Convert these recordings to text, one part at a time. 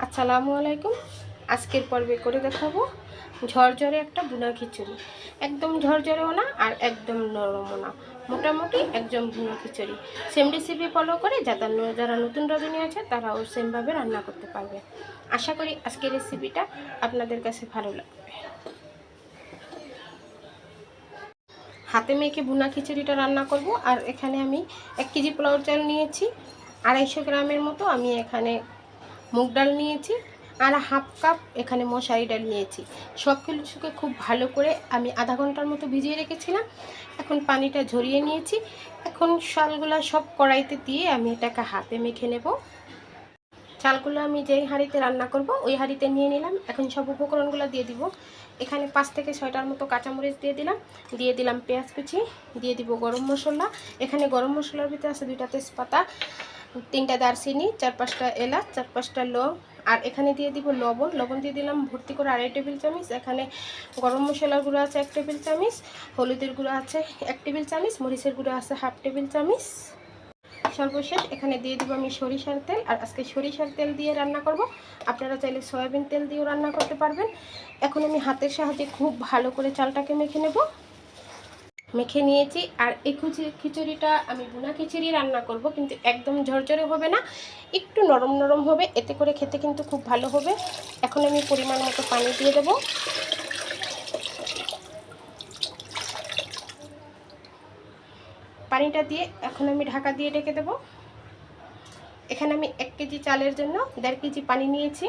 আসসালামু আলাইকুম। আজকের পর্বে করে দেখাবো ঝরঝরে একটা ভুনা খিচুড়ি। একদম ঝরঝরেও না আর একদম নরমও না, মোটামুটি একদম ভুনা খিচুড়ি। সেম রেসিপি ফলো করে যারা নতুন রাঁধুনি আছে তারাও সেমভাবে রান্না করতে পারবে। আশা করি আজকের রেসিপিটা আপনাদের কাছে ভালো লাগবে। হাতে মেখে ভুনা খিচুড়িটা রান্না করব। আর এখানে আমি 1 কেজি পোলাও চাল নিয়েছি, 250 গ্রামের মতো আমি এখানে মুগ ডাল নিয়েছি, আর হাফ কাপ এখানে মশারি ডাল নিয়েছি। সব কিছুকে খুব ভালো করে আমি আধা ঘন্টার মতো ভিজিয়ে রেখেছিলাম। এখন পানিটা ঝরিয়ে নিয়েছি। এখন চালগুলো সব কড়াইতে দিয়ে আমি এটাকে হাতে মেখে নেব। চালগুলো আমি যেই হাঁড়িতে রান্না করব ওই হাঁড়িতে নিয়ে নিলাম। এখন সব উপকরণগুলো দিয়ে দিব। এখানে 5 থেকে 6টার মতো কাঁচামরিচ দিয়ে দিলাম পেঁয়াজ কুচি, দিয়ে দিব গরম মশলা। এখানে গরম মশলার ভিতরে আছে 2টা তেজপাতা, 3টা দারচিনি, 4-5টা এলাচ, 4-5টা লং। আর এখানে দিয়ে দিব লবণ দিয়ে দিলাম ভর্তি করে 2.5 টেবিল চামচ। এখানে গরম মশলার গুঁড়ো আছে 1 টেবিল চামচ, হলুদের গুঁড়ো আছে 1 টেবিল চামচ, মরিচের গুঁড়ো আছে হাফ টেবিল চামচ। সর্বশেষ এখানে দিয়ে দিব আমি সরিষার তেল। আর আজকে সরিষার তেল দিয়ে রান্না করব, আপনারা চাইলে সয়াবিন তেল দিয়েও রান্না করতে পারবেন। এখন আমি হাতের সাহায্যে খুব ভালো করে চালটাকে মেখে নিয়েছি। আর এই খিচুড়িটা আমি ভুনা খিচুড়ি রান্না করব, কিন্তু একদম ঝরঝরে হবে না, একটু নরম নরম হবে, এতে করে খেতে কিন্তু খুব ভালো হবে। এখন আমি পরিমাণ মতো পানি দিয়ে দেব। পানিটা দিয়ে এখন আমি ঢাকা দিয়ে ঢেকে দেব। এখানে আমি 1 কেজি চালের জন্য 1.5 কেজি পানি নিয়েছি।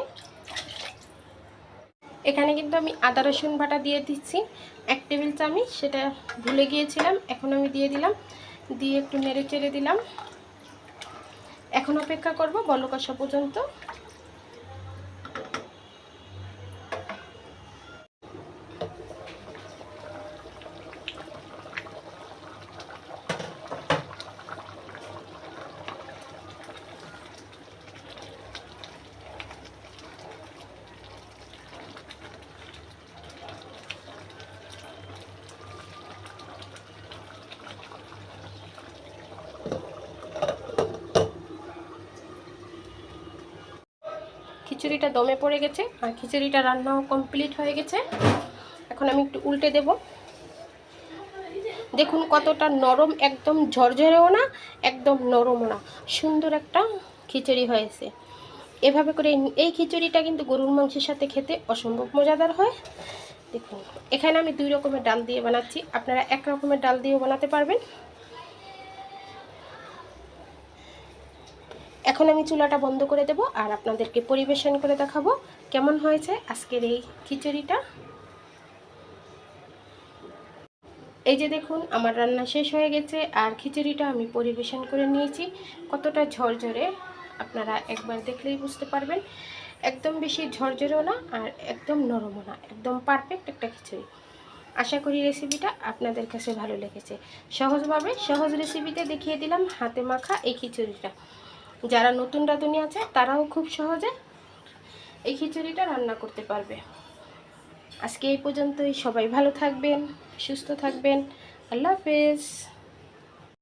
এখানে কিন্তু আমি আদা রসুন বাটা দিয়ে দিচ্ছি 1 টেবিল চামচ, সেটা ভুলে গিয়েছিলাম। এখন আমি দিয়ে দিলাম, দিয়ে একটু নেড়ে চেড়ে দিলাম। এখন অপেক্ষা করব বলক আসা পর্যন্ত। খিচুড়িটা দমে পড়ে গেছে আর খিচুড়িটা রান্নাও কমপ্লিট হয়ে গেছে। এখন আমি একটু উল্টে দেব। দেখুন কতটা নরম, একদম ঝরঝরেও না একদম নরমও না, সুন্দর একটা খিচুড়ি হয়েছে। এভাবে করে এই খিচুড়িটা কিন্তু গরুর মাংসের সাথে খেতে অসম্ভব মজাদার হয়। দেখুন এখানে আমি 2 রকমের ডাল দিয়ে বানাচ্ছি, আপনারা 1 রকমের ডাল দিয়েও বানাতে পারবেন। এখন আমি চুলাটা বন্ধ করে দেব আর আপনাদেরকে পরিবেশন করে দেখাবো কেমন হয়েছে আজকের এই খিচুড়িটা। এই যে দেখুন আমার রান্না শেষ হয়ে গেছে আর খিচুড়িটা আমি পরিবেশন করে নিয়েছি। কতটা ঝরঝরে আপনারা একবার দেখলেই বুঝতে পারবেন। একদম বেশি ঝরঝরেও না আর একদম নরমও না, একদম পারফেক্ট একটা খিচুড়ি। আশা করি রেসিপিটা আপনাদের কাছে ভালো লেগেছে। সহজ রেসিপিতে দেখিয়ে দিলাম হাতে মাখা এই খিচুড়িটা। যারা নতুন রাঁধুনি আছে তারাও খুব সহজে এই খিচুড়িটা রান্না করতে পারবে। আজকে এই পর্যন্তই। সবাই ভালো থাকবেন, সুস্থ থাকবেন। আল্লাহ হাফেজ।